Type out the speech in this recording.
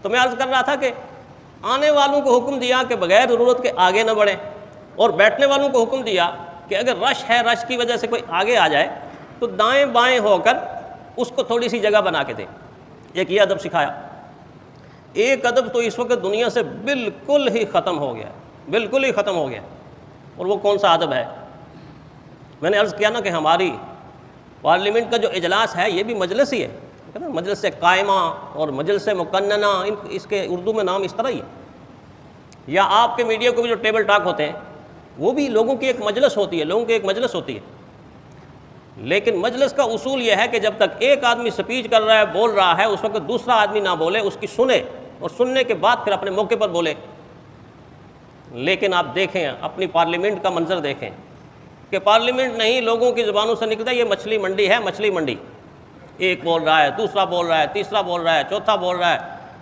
तो मैं अर्ज़ कर रहा था कि आने वालों को हुक्म दिया कि बग़ैर ज़रूरत के आगे न बढ़ें, और बैठने वालों को हुक्म दिया कि अगर रश है, रश की वजह से कोई आगे आ जाए तो दाएं बाएं होकर उसको थोड़ी सी जगह बना के दें। एक ये अदब सिखाया। एक अदब तो इस वक्त दुनिया से बिल्कुल ही ख़त्म हो गया, बिल्कुल ही ख़त्म हो गया, और वो कौन सा अदब है? मैंने अर्ज़ किया ना कि हमारी पार्लियामेंट का जो इजलास है ये भी मजलिस ही है ना, मजलिस से कायमा और मजलिस से मुकन्नना, इसके उर्दू में नाम इस तरह ही है। या आपके मीडिया को भी जो टेबल टॉक होते हैं वो भी लोगों की एक मजलिस होती है, लोगों की एक मजलिस होती है। लेकिन मजलिस का उसूल यह है कि जब तक एक आदमी स्पीच कर रहा है, बोल रहा है, उस वक्त दूसरा आदमी ना बोले, उसकी सुने, और सुनने के बाद फिर अपने मौके पर बोले। लेकिन आप देखें, अपनी पार्लियामेंट का मंजर देखें कि पार्लियामेंट नहीं, लोगों की ज़ुबानों से निकलता है ये मछली मंडी है, मछली मंडी। एक बोल रहा है, दूसरा बोल रहा है, तीसरा बोल रहा है, चौथा बोल रहा है,